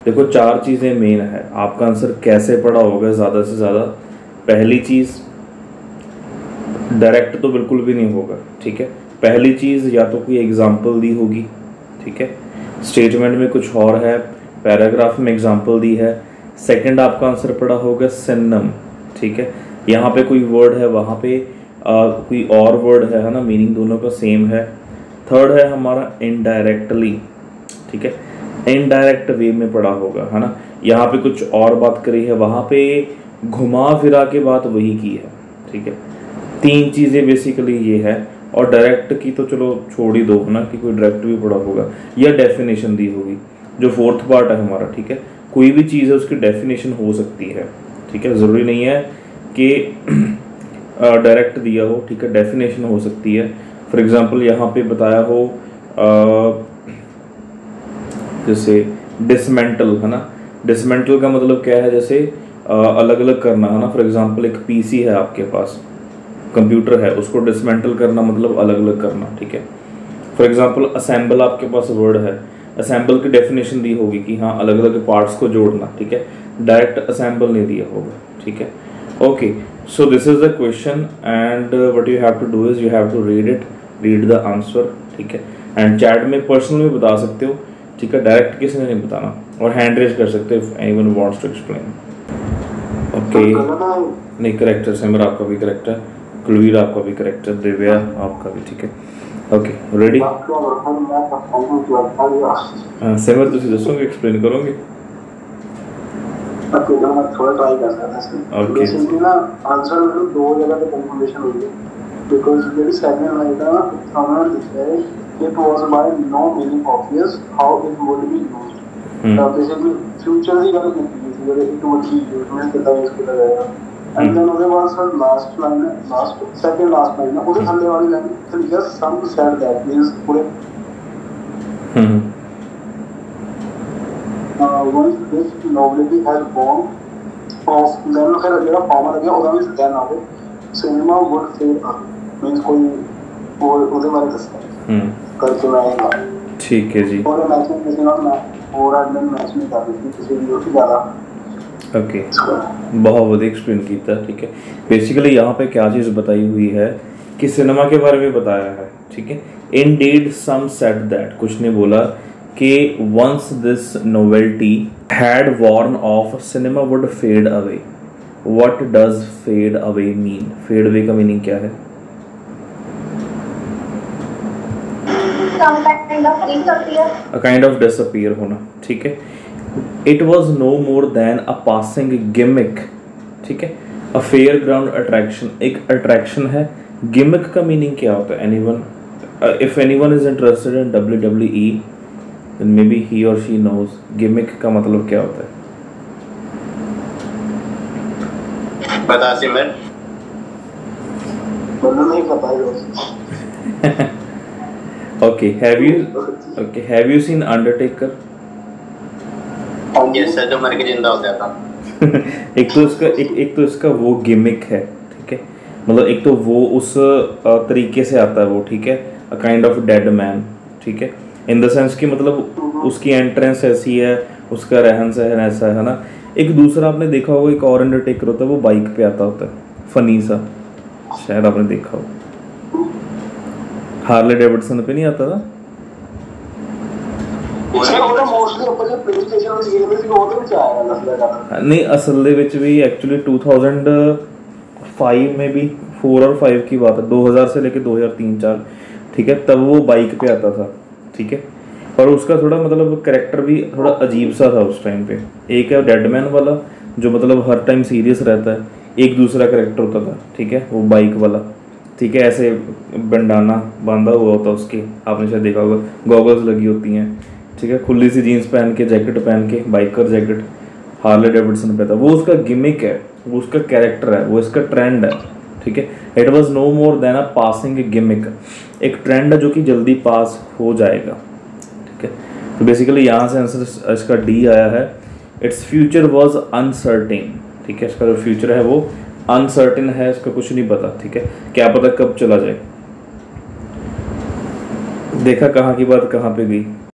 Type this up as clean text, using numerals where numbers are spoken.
देखो चार चीज़ें मेन है, आपका आंसर कैसे पढ़ा होगा ज़्यादा से ज़्यादा। पहली चीज़, डायरेक्ट तो बिल्कुल भी नहीं होगा, ठीक है। पहली चीज़ या तो कोई एग्जांपल दी होगी, ठीक है, स्टेटमेंट में कुछ और है, पैराग्राफ में एग्जांपल दी है। सेकंड आपका आंसर पड़ा होगा सिनोनिम, ठीक है, यहाँ पे कोई वर्ड है, वहाँ पे कोई और वर्ड है ना, मीनिंग दोनों का सेम है। थर्ड है हमारा इनडायरेक्टली, ठीक है, इनडायरेक्ट वे में पड़ा होगा, है ना, यहाँ पे कुछ और बात करी है, वहाँ पे घुमा फिरा के बात वही की है, ठीक है। तीन चीज़ें बेसिकली ये है। और डायरेक्ट की तो चलो छोड़ ही दो, है ना, कि कोई डायरेक्ट भी पड़ा होगा या डेफिनेशन दी होगी, जो फोर्थ पार्ट है हमारा, ठीक है। कोई भी चीज़ है उसकी डेफिनेशन हो सकती है, ठीक है, ज़रूरी नहीं है कि डायरेक्ट दिया हो, ठीक है, डेफिनेशन हो सकती है। फॉर एग्जांपल यहाँ पे बताया हो जैसे डिसमेंटल, है ना, डिसमेंटल का मतलब क्या है, जैसे अलग अलग करना, है ना। फॉर एग्जांपल एक पीसी है आपके पास, कंप्यूटर है, उसको डिसमेंटल करना मतलब अलग अलग करना, ठीक है। फॉर एग्जांपल असेंबल आपके पास वर्ड है, असेंबल की डेफिनेशन दी होगी कि हाँ अलग अलग पार्ट्स को जोड़ना, ठीक है, डायरेक्ट असेंबल नहीं दिया होगा, ठीक है। Okay, so this is the question and what you have to do is you have to read the answer, ठीक है, एंड चैट में पर्सनल में बता सकते हो, ठीक है, डायरेक्ट किसी ने नहीं बताना, और हैंड रेज कर सकते हो if anyone wants to explain. Okay, नहीं करेक्ट है, सिमर आपका भी करेक्ट है, कुलवीर आपका भी करेक्ट है, दिव्या आपका भी, ठीक है। Okay, ready? सिमर ਤੁਸੀਂ ਦੱਸੋਗੇ, एक्सप्लेन करोगे? ओके, मैं थोड़ा ट्राई कर रहा था। ओके, बेसिकली ना आंसर में दो जगह पे कंफर्मेशन हुई है, बिकॉज़ मेरी सेकंड लाइन था ना, सामने लिखा है it was by no meaning obvious how it would be used. Basically future की गल की थी, अगर इट वुड बी यूज्ड में कितना यूज किया जाएगा। एंड देन उसके बाद सर लास्ट लाइन है, लास्ट सेकंड लास्ट लाइन है, उसके थल्ले वाली लाइन से लिखा सम सेड दैट मींस पूरे once this nobility has born of then फिर अगला फॉर्म आ गया, उसका मींस देन आगे सिनेमा वुड फेड मींस कोई और उसके बारे में दसता करके आएगा, ठीक है जी। और मैच में किसी और मैं और एडमिन मैच में कर दी किसी भी उससे ज़्यादा। ओके, बहुत बढ़िया एक्सप्लेन किया, ठीक है। बेसिकली यहाँ पे क्या चीज़ बताई हुई है कि सिनेमा के बारे में बताया है, ठीक है। इंडीड सम सेड दैट, कुछ ने बोला कि once this novelty had worn off cinema would fade away. What does fade away mean? Fade away का मीनिंग क्या है? A kind of disappear होना, ठीक है। It was no more than a passing gimmick, ठीक है। A fairground attraction, एक attraction है। Gimmick का meaning क्या होता है? Anyone? If anyone is interested in WWE, then maybe he or she knows gimmick का मतलब क्या होता है? पता सिमर? मुझे नहीं पता। Okay, have you seen Undertaker? Yes sir, जो मर के जिंदा हो गया था। एक तो इसका वो गिमिक है, ठीक है, मतलब एक तो वो उस तरीके से आता है वो, ठीक है, a kind of dead man, ठीक है, इन द सेंस कि मतलब उसकी एंट्रेंस ऐसी है, उसका रहन सहन ऐसा है ना। एक दूसरा आपने देखा होगा, एक और अंडरटेकर होता है, वो बाइक पे आता होता है, फनी सा, शायद आपने देखा हो, हार्ले डेविडसन पे नहीं आता था? नहीं, असल दे विच भी एक्चुअली 2005 में भी 4 और 5 की बात है, 2000 से लेके 2003-4, ठीक है, तब वो बाइक पे आता था, ठीक है। और उसका थोड़ा मतलब कैरेक्टर भी थोड़ा अजीब सा था उस टाइम पे। एक है डेडमैन वाला जो मतलब हर टाइम सीरियस रहता है, एक दूसरा कैरेक्टर होता था, ठीक है, वो बाइक वाला, ठीक है, ऐसे बंडाना बांधा हुआ होता उसके, आपने शायद देखा होगा, गॉगल्स लगी होती हैं, ठीक है, खुली सी जीन्स पहन के, जैकेट पहन के, बाइकर जैकेट, हार्ले डेविडसन पे था। वो उसका गिमिक है, वो उसका कैरेक्टर है, वो इसका ट्रेंड है, ठीक है। It was no more than a passing gimmick, एक ट्रेंड है जो कि जल्दी पास हो जाएगा, ठीक है। तो बेसिकली यहाँ से आंसर इसका डी आया है। इट्स फ्यूचर वॉज अनसर्टेन, ठीक है, इसका जो फ्यूचर है वो अनसर्टेन है, इसका कुछ नहीं पता, ठीक है, क्या पता कब चला जाए। देखा कहाँ की बात कहाँ पे गई।